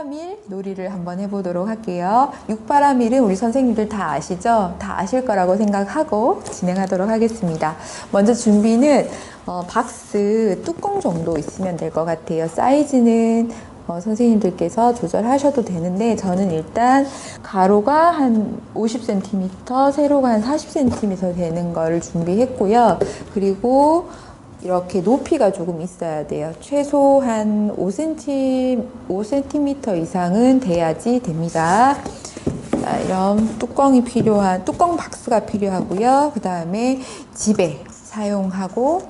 육바라밀 놀이를 한번 해보도록 할게요. 육바라밀은 우리 선생님들 다 아시죠? 다 아실 거라고 생각하고 진행하도록 하겠습니다. 먼저 준비는 박스 뚜껑 정도 있으면 될 것 같아요. 사이즈는 선생님들께서 조절하셔도 되는데 저는 일단 가로가 한 50cm, 세로가 한 40cm 되는 거를 준비했고요. 그리고 이렇게 높이가 조금 있어야 돼요. 최소 한 5cm 이상은 돼야지 됩니다. 자, 이런 뚜껑 박스가 필요하고요. 그 다음에 집에 사용하고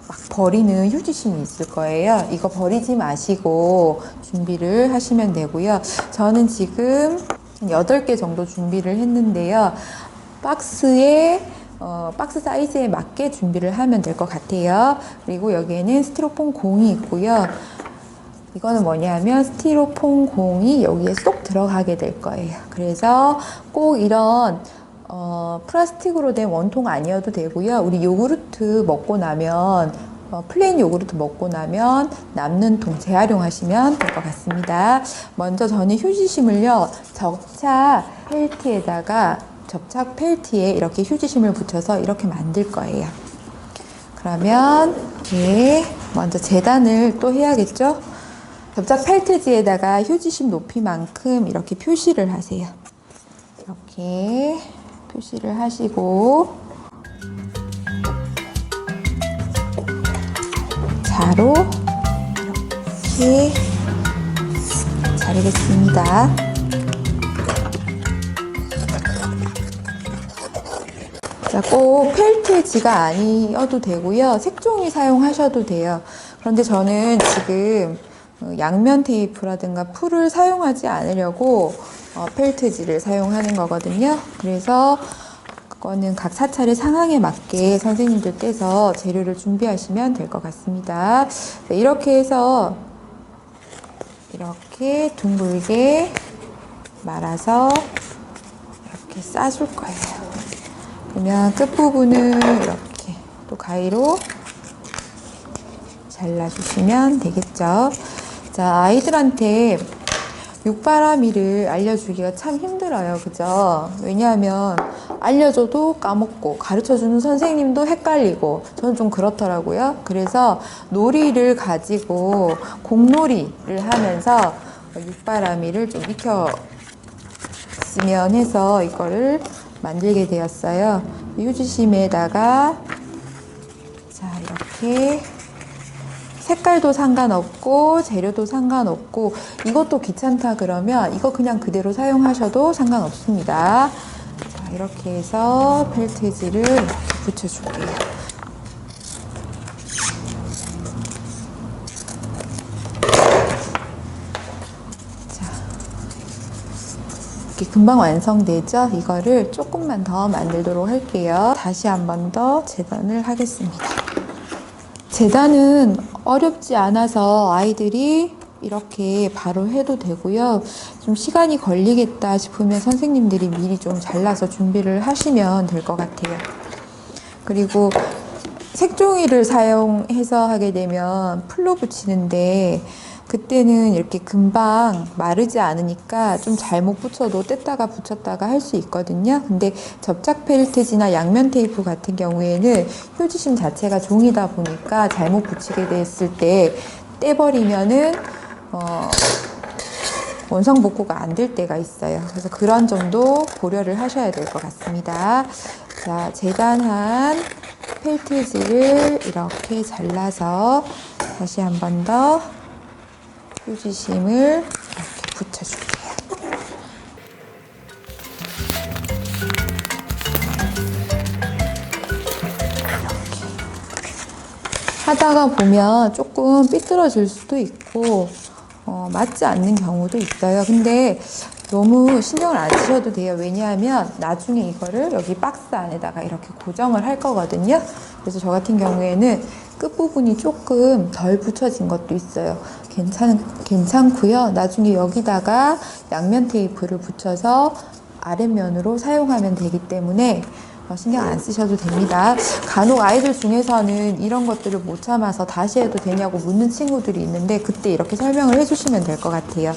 막 버리는 휴지심이 있을 거예요. 이거 버리지 마시고 준비를 하시면 되고요. 저는 지금 8개 정도 준비를 했는데요. 박스 사이즈에 맞게 준비를 하면 될 것 같아요. 그리고 여기에는 스티로폼 공이 있고요. 이거는 뭐냐면 스티로폼 공이 여기에 쏙 들어가게 될 거예요. 그래서 꼭 이런 플라스틱으로 된 원통 아니어도 되고요. 우리 요구르트 먹고 나면 플레인 요구르트 먹고 나면 남는 통 재활용하시면 될 것 같습니다. 먼저 저는 휴지심을요, 접착 펠트에 이렇게 휴지심을 붙여서 이렇게 만들 거예요. 그러면 먼저 재단을 또 해야겠죠? 접착 펠트지에다가 휴지심 높이만큼 이렇게 표시를 하세요. 이렇게 표시를 하시고 자로 이렇게 자르겠습니다. 자, 꼭 펠트지가 아니어도 되고요. 색종이 사용하셔도 돼요. 그런데 저는 지금 양면 테이프라든가 풀을 사용하지 않으려고 펠트지를 사용하는 거거든요. 그래서 그거는 각 사찰의 상황에 맞게 선생님들께서 재료를 준비하시면 될 것 같습니다. 이렇게 해서 이렇게 둥글게 말아서 이렇게 싸줄 거예요. 그러면 끝부분을 이렇게 또 가위로 잘라주시면 되겠죠. 자, 아이들한테 육바라밀을 알려주기가 참 힘들어요. 그죠? 왜냐하면 알려줘도 까먹고 가르쳐주는 선생님도 헷갈리고 저는 좀 그렇더라고요. 그래서 놀이를 가지고 공놀이를 하면서 육바라밀을 좀 익혔으면 해서 이거를 만들게 되었어요. 휴지심에다가 자, 이렇게 색깔도 상관없고 재료도 상관없고 이것도 귀찮다 그러면 이거 그냥 그대로 사용하셔도 상관없습니다. 자, 이렇게 해서 펠트지를 붙여줄게요. 자, 이렇게 금방 완성되죠? 이거를 조금만 더 만들도록 할게요. 다시 한 번 더 재단을 하겠습니다. 재단은 어렵지 않아서 아이들이 이렇게 바로 해도 되고요. 좀 시간이 걸리겠다 싶으면 선생님들이 미리 좀 잘라서 준비를 하시면 될 것 같아요. 그리고 색종이를 사용해서 하게 되면 풀로 붙이는데 그때는 이렇게 금방 마르지 않으니까 좀 잘못 붙여도 뗐다가 붙였다가 할 수 있거든요. 근데 접착 펠트지나 양면 테이프 같은 경우에는 휴지심 자체가 종이다 보니까 잘못 붙이게 됐을 때 떼버리면은 원상복구가 안 될 때가 있어요. 그래서 그런 점도 고려를 하셔야 될 것 같습니다. 자, 재단한 펠트지를 이렇게 잘라서 다시 한 번 더 휴지심을 이렇게 붙여줄게요. 하다가 보면 조금 삐뚤어질 수도 있고 맞지 않는 경우도 있어요. 근데 너무 신경을 안 쓰셔도 돼요. 왜냐하면 나중에 이거를 여기 박스 안에다가 이렇게 고정을 할 거거든요. 그래서 저 같은 경우에는 끝부분이 조금 덜 붙여진 것도 있어요. 괜찮고요. 나중에 여기다가 양면 테이프를 붙여서 아랫면으로 사용하면 되기 때문에 신경 안 쓰셔도 됩니다. 간혹 아이들 중에서는 이런 것들을 못 참아서 다시 해도 되냐고 묻는 친구들이 있는데 그때 이렇게 설명을 해주시면 될 것 같아요.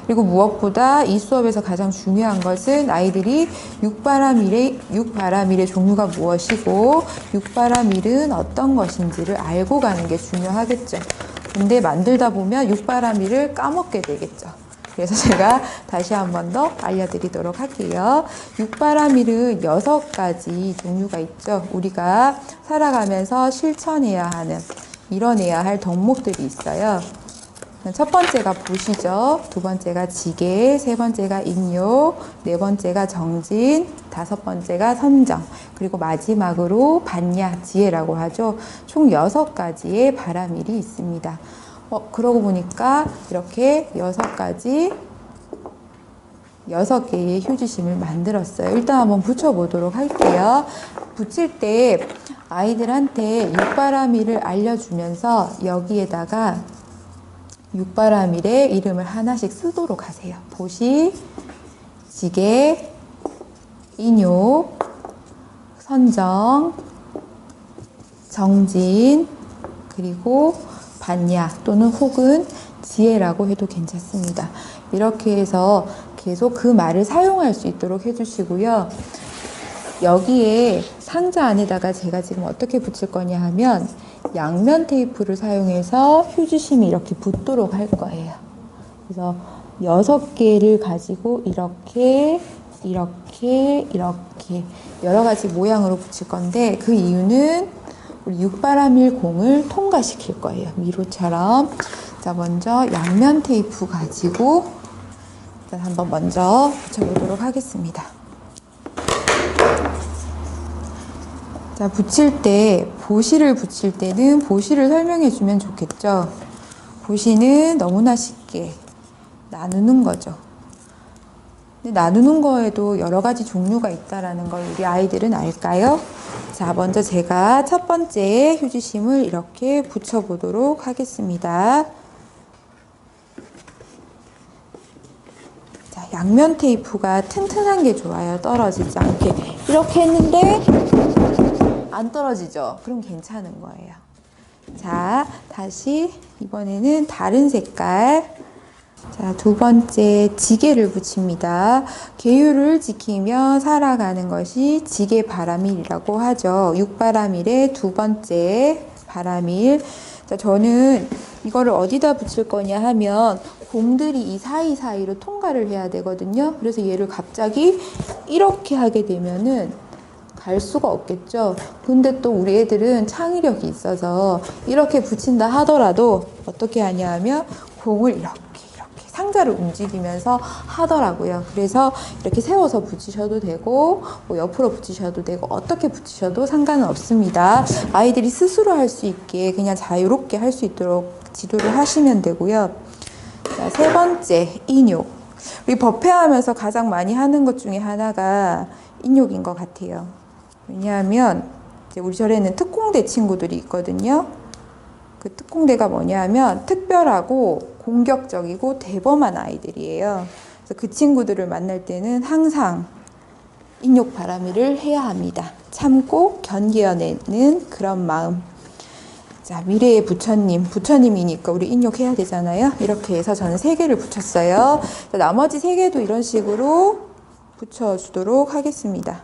그리고 무엇보다 이 수업에서 가장 중요한 것은 아이들이 육바라밀의 종류가 무엇이고 육바라밀은 어떤 것인지를 알고 가는 게 중요하겠죠. 근데 만들다 보면 육바라밀을 까먹게 되겠죠. 그래서 제가 다시 한 번 더 알려드리도록 할게요. 육바라밀은 6가지 종류가 있죠. 우리가 살아가면서 실천해야 하는, 이뤄내야 할 덕목들이 있어요. 첫 번째가 보시죠. 두 번째가 지계, 세 번째가 인욕, 네 번째가 정진, 다섯 번째가 선정, 그리고 마지막으로 반야, 지혜라고 하죠. 총 6가지의 바라밀이 있습니다. 그러고 보니까 이렇게 6개의 휴지심을 만들었어요. 일단 한번 붙여보도록 할게요. 붙일 때 아이들한테 육바라밀을 알려주면서 여기에다가 육바라밀의 이름을 하나씩 쓰도록 하세요. 보시, 지계, 인욕, 선정, 정진, 그리고 반야 또는 혹은 지혜라고 해도 괜찮습니다. 이렇게 해서 계속 그 말을 사용할 수 있도록 해주시고요. 여기에 상자 안에다가 제가 지금 어떻게 붙일 거냐 하면 양면 테이프를 사용해서 휴지심이 이렇게 붙도록 할 거예요. 그래서 6개를 가지고 이렇게 여러 가지 모양으로 붙일 건데 그 이유는 우리 육바라밀 공을 통과시킬 거예요. 미로처럼. 자, 먼저 양면 테이프 가지고 일단 한번 먼저 붙여보도록 하겠습니다. 자, 보시를 붙일 때는 보시를 설명해 주면 좋겠죠. 보시는 너무나 쉽게 나누는 거죠. 근데 나누는 거에도 여러 가지 종류가 있다라는 걸 우리 아이들은 알까요? 자, 먼저 제가 첫 번째 휴지심을 이렇게 붙여보도록 하겠습니다. 자, 양면 테이프가 튼튼한 게 좋아요. 떨어지지 않게. 이렇게 했는데 안 떨어지죠? 그럼 괜찮은 거예요. 자, 다시 이번에는 다른 색깔. 자, 두 번째 지계를 붙입니다. 계율을 지키며 살아가는 것이 지계 바라밀이라고 하죠. 육바라밀의 두 번째 바라밀. 자, 저는 이거를 어디다 붙일 거냐 하면 공들이 이 사이사이로 통과를 해야 되거든요. 그래서 얘를 갑자기 이렇게 하게 되면은 갈 수가 없겠죠. 근데 또 우리 애들은 창의력이 있어서 이렇게 붙인다 하더라도 어떻게 하냐 하면 공을 이렇게 상자를 움직이면서 하더라고요. 그래서 이렇게 세워서 붙이셔도 되고 뭐 옆으로 붙이셔도 되고 어떻게 붙이셔도 상관은 없습니다. 아이들이 스스로 할 수 있게 그냥 자유롭게 할 수 있도록 지도를 하시면 되고요. 자, 세 번째, 인욕. 우리 법회하면서 가장 많이 하는 것 중에 하나가 인욕인 것 같아요. 왜냐하면 이제 우리 절에는 특공대 친구들이 있거든요. 그 특공대가 뭐냐 하면 특별하고 공격적이고 대범한 아이들이에요. 그래서 그 친구들을 만날 때는 항상 인욕 바라밀을 해야 합니다. 참고 견뎌내는 그런 마음. 자, 미래의 부처님이니까 우리 인욕해야 되잖아요. 이렇게 해서 저는 3개를 붙였어요. 자, 나머지 3개도 이런 식으로 붙여주도록 하겠습니다.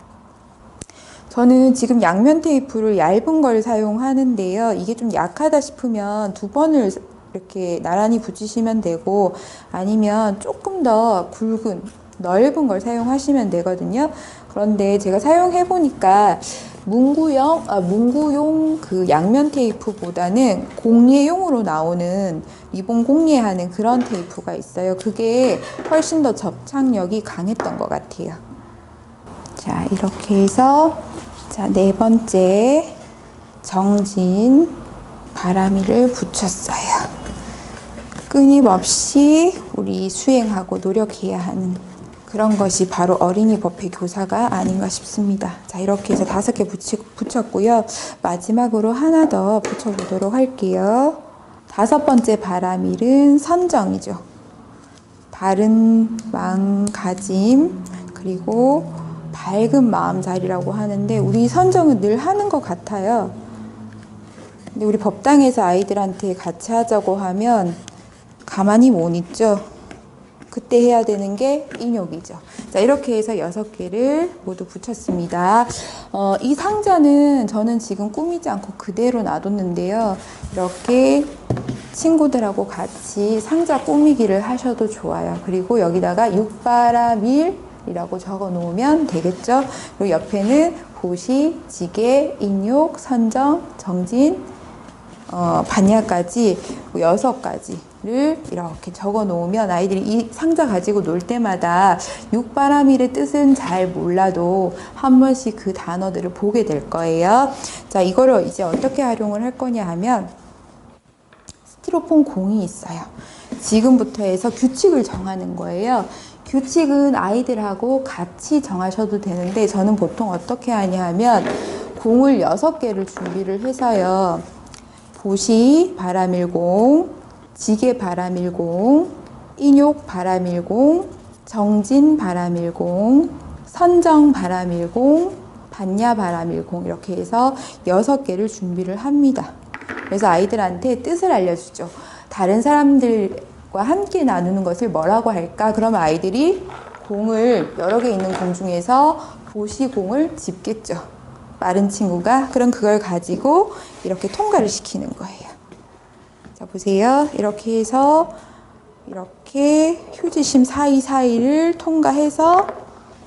저는 지금 양면 테이프를 얇은 걸 사용하는데요. 이게 좀 약하다 싶으면 2번을 이렇게 나란히 붙이시면 되고 아니면 조금 더 굵은 넓은 걸 사용하시면 되거든요. 그런데 제가 사용해 보니까 문구용 그 양면 테이프보다는 공예용으로 나오는 리본 공예하는 그런 테이프가 있어요. 그게 훨씬 더 접착력이 강했던 것 같아요. 자, 이렇게 해서 자, 4번째 정진 바라밀을 붙였어요. 끊임없이 우리 수행하고 노력해야 하는 그런 것이 바로 어린이 법회 교사가 아닌가 싶습니다. 자, 이렇게 해서 5개 붙였고요. 마지막으로 하나 더 붙여보도록 할게요. 5번째 바라밀은 선정이죠. 바른 마음가짐, 그리고 밝은 마음자리라고 하는데 우리 선정은 늘 하는 것 같아요. 근데 우리 법당에서 아이들한테 같이 하자고 하면 가만히 못 있죠. 그때 해야 되는 게 인욕이죠. 자, 이렇게 해서 6개를 모두 붙였습니다. 이 상자는 저는 지금 꾸미지 않고 그대로 놔뒀는데요. 이렇게 친구들하고 같이 상자 꾸미기를 하셔도 좋아요. 그리고 여기다가 육바라밀이라고 적어 놓으면 되겠죠. 그리고 옆에는 보시, 지게, 인욕, 선정, 정진, 반야까지 6가지를 이렇게 적어 놓으면 아이들이 이 상자 가지고 놀 때마다 육바라밀의 뜻은 잘 몰라도 한 번씩 그 단어들을 보게 될 거예요. 자, 이거를 이제 어떻게 활용을 할 거냐 하면 스티로폼 공이 있어요. 지금부터 해서 규칙을 정하는 거예요. 규칙은 아이들하고 같이 정하셔도 되는데 저는 보통 어떻게 하냐 하면 공을 6개를 준비를 해서요. 보시 바라밀공, 지게 바라밀공, 인욕 바라밀공, 정진 바라밀공, 선정 바라밀공, 반야 바라밀공 이렇게 해서 6개를 준비를 합니다. 그래서 아이들한테 뜻을 알려주죠. 다른 사람들과 함께 나누는 것을 뭐라고 할까? 그러면 아이들이 공을 여러 개 있는 공 중에서 보시공을 집겠죠. 빠른 친구가. 그럼 그걸 가지고 이렇게 통과를 시키는 거예요. 자, 보세요. 이렇게 해서 이렇게 휴지심 사이사이를 통과해서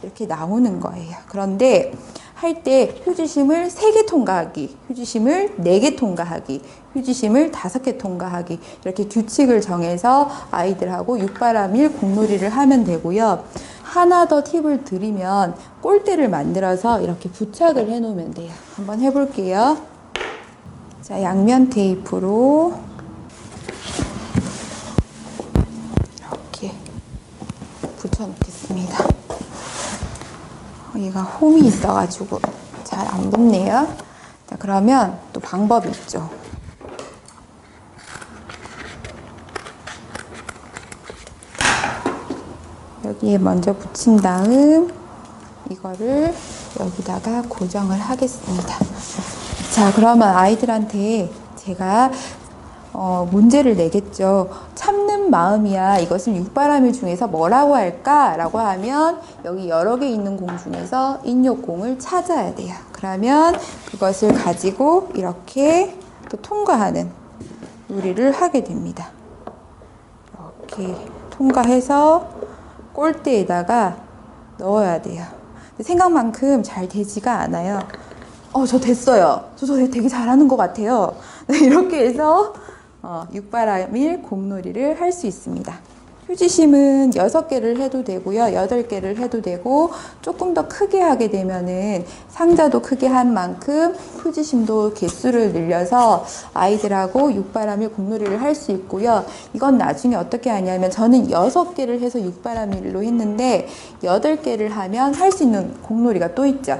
이렇게 나오는 거예요. 그런데 할 때 휴지심을 3개 통과하기, 휴지심을 4개 통과하기, 휴지심을 5개 통과하기 이렇게 규칙을 정해서 아이들하고 육바라밀 공놀이를 하면 되고요. 하나 더 팁을 드리면 꼴대를 만들어서 이렇게 부착을 해 놓으면 돼요. 한번 해볼게요. 자, 양면 테이프로 이렇게 붙여 놓겠습니다. 여기가 홈이 있어가지고 잘 안 붙네요. 자, 그러면 또 방법이 있죠. 여기에 먼저 붙인 다음 이거를 여기다가 고정을 하겠습니다. 자, 그러면 아이들한테 제가 문제를 내겠죠. 참는 마음이야. 이것을 육바라밀 중에서 뭐라고 할까? 라고 하면 여기 여러 개 있는 공 중에서 인욕공을 찾아야 돼요. 그러면 그것을 가지고 이렇게 또 통과하는 놀이를 하게 됩니다. 이렇게 통과해서 꼴대에다가 넣어야 돼요. 생각만큼 잘 되지가 않아요. 저 됐어요. 저 되게 잘하는 것 같아요. 이렇게 해서 육바라밀 공놀이를 할 수 있습니다. 휴지심은 6개를 해도 되고요. 8개를 해도 되고 조금 더 크게 하게 되면은 상자도 크게 한 만큼 휴지심도 개수를 늘려서 아이들하고 육바라밀 공놀이를 할 수 있고요. 이건 나중에 어떻게 하냐면 저는 6개를 해서 육바라밀로 했는데 8개를 하면 할 수 있는 공놀이가 또 있죠.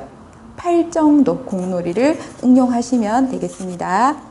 8 정도 공놀이를 응용하시면 되겠습니다.